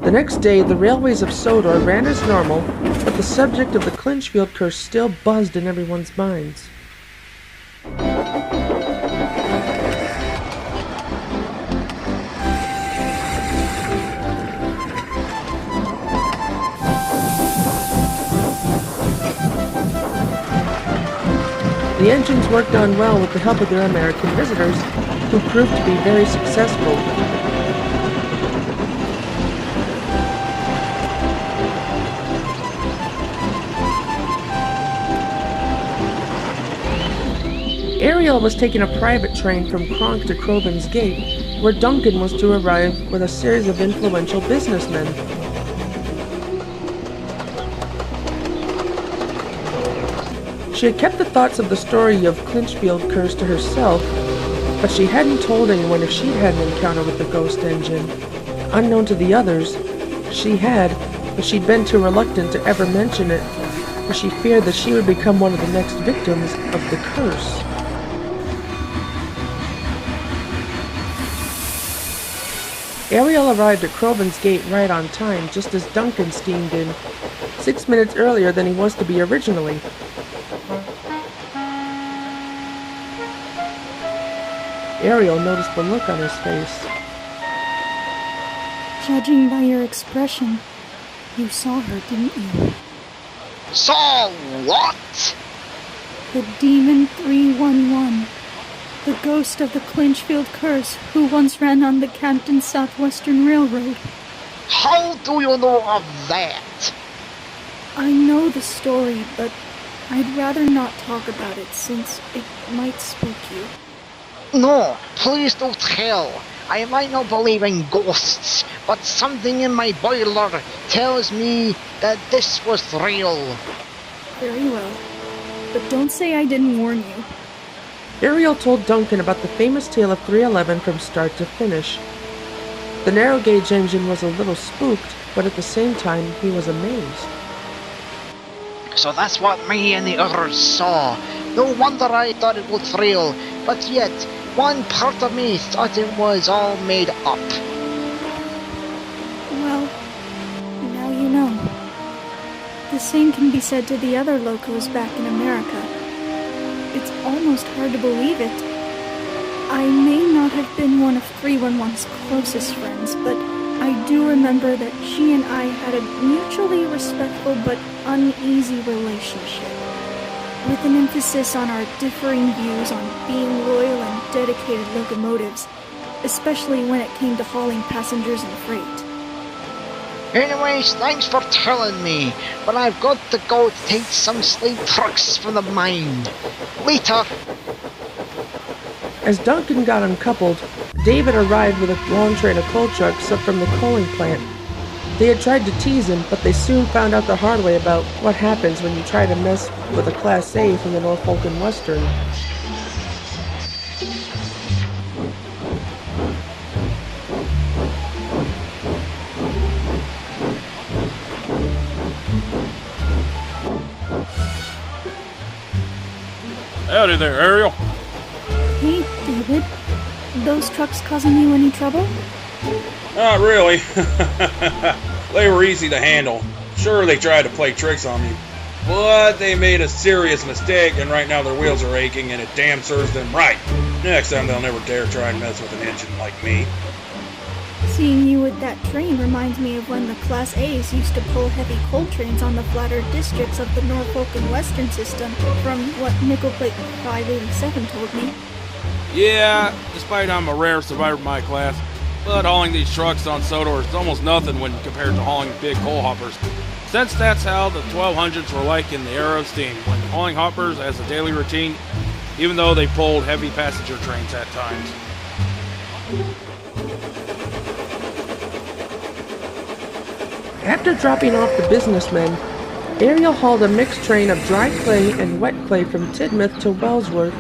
The next day, the railways of Sodor ran as normal, but the subject of the Clinchfield curse still buzzed in everyone's minds. The engines worked on well with the help of their American visitors, who proved to be very successful. Ariel was taking a private train from Kronk to Crovan's Gate, where Duncan was to arrive with a series of influential businessmen. She had kept the thoughts of the story of Clinchfield curse to herself, but she hadn't told anyone if she'd had an encounter with the ghost engine. Unknown to the others, she had, but she'd been too reluctant to ever mention it, for she feared that she would become one of the next victims of the curse. Ariel arrived at Crovan's Gate right on time, just as Duncan steamed in, 6 minutes earlier than he was to be originally. Ariel noticed the look on his face. Judging by your expression, you saw her, didn't you? Saw what? The Demon 311. The ghost of the Clinchfield curse who once ran on the Canton Southwestern Railroad. How do you know of that? I know the story, but I'd rather not talk about it since it might spook you. No, please don't tell. I might not believe in ghosts, but something in my boiler tells me that this was real. Very well. But don't say I didn't warn you. Ariel told Duncan about the famous tale of 311 from start to finish. The narrow gauge engine was a little spooked, but at the same time he was amazed. So that's what me and the others saw. No wonder I thought it was real, but yet one part of me thought it was all made up. Well, now you know. The same can be said to the other locos back in America. It's almost hard to believe it. I may not have been one of 311's closest friends, but I do remember that she and I had a mutually respectful but uneasy relationship, with an emphasis on our differing views on being loyal and dedicated locomotives, especially when it came to hauling passengers and freight. Anyways, thanks for telling me, but I've got to go take some slate trucks from the mine. Later. As Duncan got uncoupled, David arrived with a long train of coal trucks up from the coaling plant. They had tried to tease him, but they soon found out the hard way about what happens when you try to mess with a Class A from the Norfolk and Western. Howdy there, Ariel. Hey, David. Those trucks causing you any trouble? Not really. They were easy to handle. Sure, they tried to play tricks on me, but they made a serious mistake, and right now their wheels are aching, and it damn serves them right. Next time they'll never dare try and mess with an engine like me. Seeing you with that train reminds me of when the Class A's used to pull heavy coal trains on the flatter districts of the Norfolk and Western system, from what Nickel Plate 587 told me. Yeah, despite I'm a rare survivor of my class, but hauling these trucks on Sodor is almost nothing when compared to hauling big coal hoppers, since that's how the 1200s were like in the era of steam, when hauling hoppers as a daily routine, even though they pulled heavy passenger trains at times. After dropping off the businessmen, Ariel hauled a mixed train of dry clay and wet clay from Tidmouth to Wellsworth,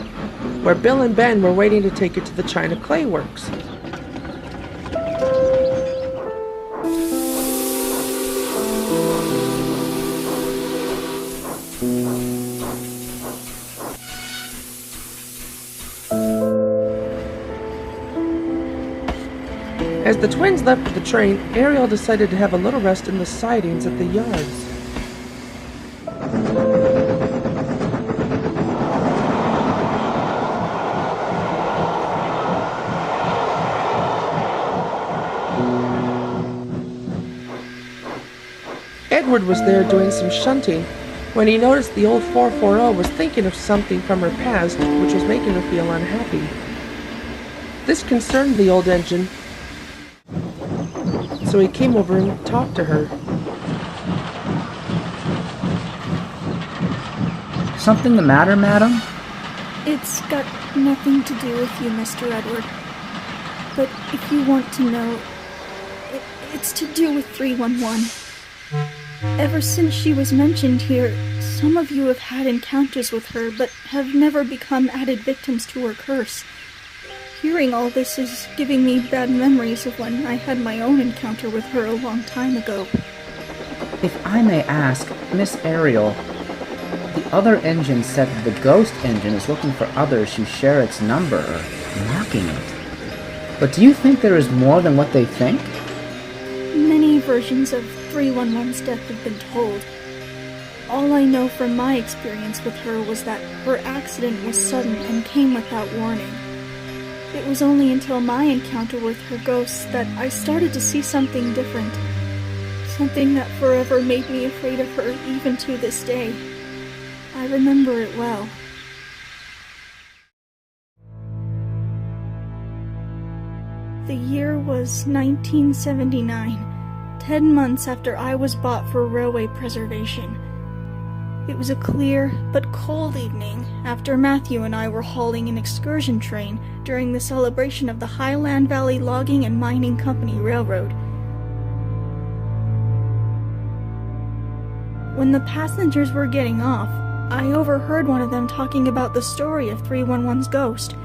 where Bill and Ben were waiting to take it to the China Clay Works. As As the twins left the train, Ariel decided to have a little rest in the sidings at the yards. Edward was there doing some shunting when he noticed the old 440 was thinking of something from her past which was making her feel unhappy. This concerned the old engine, so he came over and talked to her. Something the matter, madam? It's got nothing to do with you, Mr. Edward. But if you want to know, it's to do with 311. Ever since she was mentioned here, some of you have had encounters with her, but have never become added victims to her curse. Hearing all this is giving me bad memories of when I had my own encounter with her a long time ago. If I may ask, Miss Ariel, the other engine said that the ghost engine is looking for others who share its number, or marking it. But do you think there is more than what they think? Many versions of 311's death have been told. All I know from my experience with her was that her accident was sudden and came without warning. It was only until my encounter with her ghost that I started to see something different. Something that forever made me afraid of her even to this day. I remember it well. The year was 1979. 10 months after I was bought for railway preservation. It was a clear but cold evening after Matthew and I were hauling an excursion train during the celebration of the Highland Valley Logging and Mining Company Railroad. When the passengers were getting off, I overheard one of them talking about the story of 311's ghost.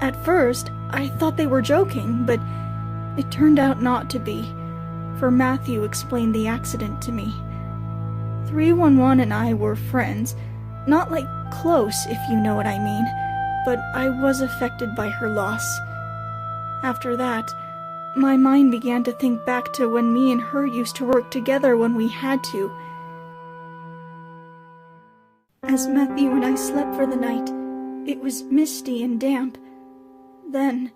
At first, I thought they were joking, but it turned out not to be. For Matthew explained the accident to me. 311 and I were friends, not like close if you know what I mean, but I was affected by her loss. After that, my mind began to think back to when me and her used to work together when we had to. As Matthew and I slept for the night, it was misty and damp. Then,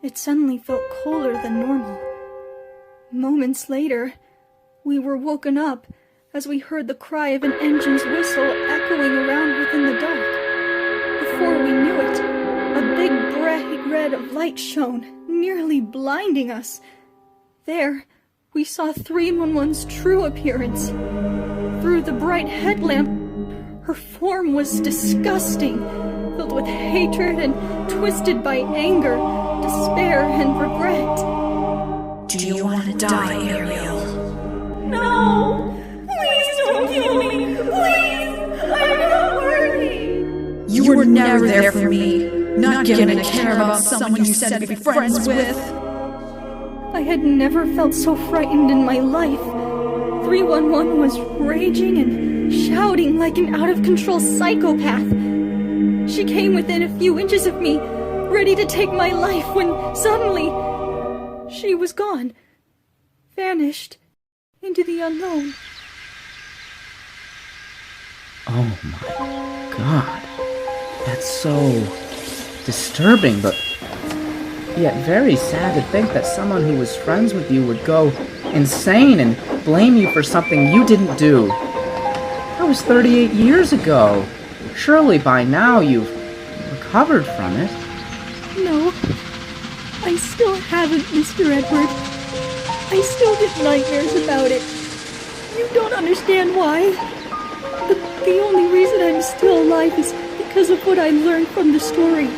it suddenly felt colder than normal. Moments later, we were woken up as we heard the cry of an engine's whistle echoing around within the dark. Before we knew it, a big bright red of light shone, nearly blinding us. There, we saw 311's true appearance. Through the bright headlamp, her form was disgusting, filled with hatred and twisted by anger, despair, and regret. Do you want to die, Ariel? No! Please don't kill me! Please! I'm not worthy! You were never there for me. Not gonna care about someone you said to be friends with. I had never felt so frightened in my life. 311 was raging and shouting like an out-of-control psychopath. She came within a few inches of me, ready to take my life, when suddenly she was gone, vanished into the unknown. Oh my God. That's so disturbing, but yet very sad to think that someone who was friends with you would go insane and blame you for something you didn't do. That was 38 years ago. Surely by now you've recovered from it. No, I still haven't, Mr. Edward. I still get nightmares about it. You don't understand why. But the only reason I'm still alive is because of what I learned from the story.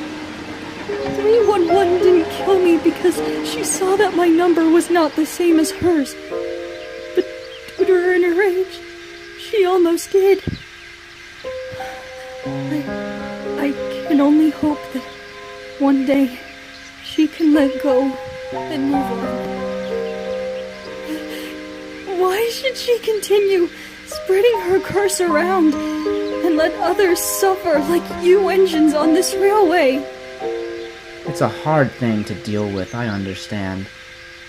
311 didn't kill me because she saw that my number was not the same as hers. But due to her inner rage, she almost did. I can only hope that one day she can let go and move on. Why should she continue spreading her curse around and let others suffer like you engines on this railway? It's a hard thing to deal with, I understand.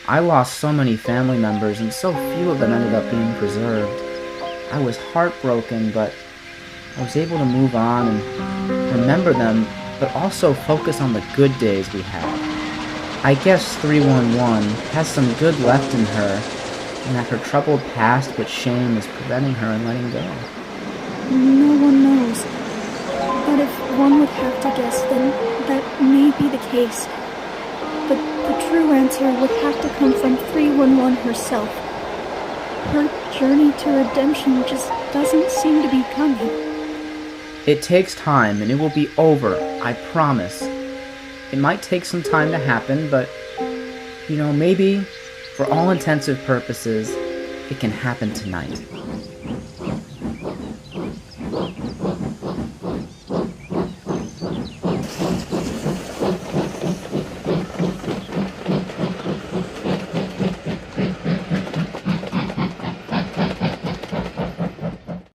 I lost so many family members, and so few of them ended up being preserved. I was heartbroken, but I was able to move on and remember them, but also focus on the good days we had. I guess 311 has some good left in her, and that her troubled past with shame is preventing her in letting go. No one knows. But if one would have to guess, then that may be the case. But the true answer would have to come from 311 herself. Her journey to redemption just doesn't seem to be coming. It takes time, and it will be over, I promise. It might take some time to happen, but, maybe, for all intensive purposes, it can happen tonight.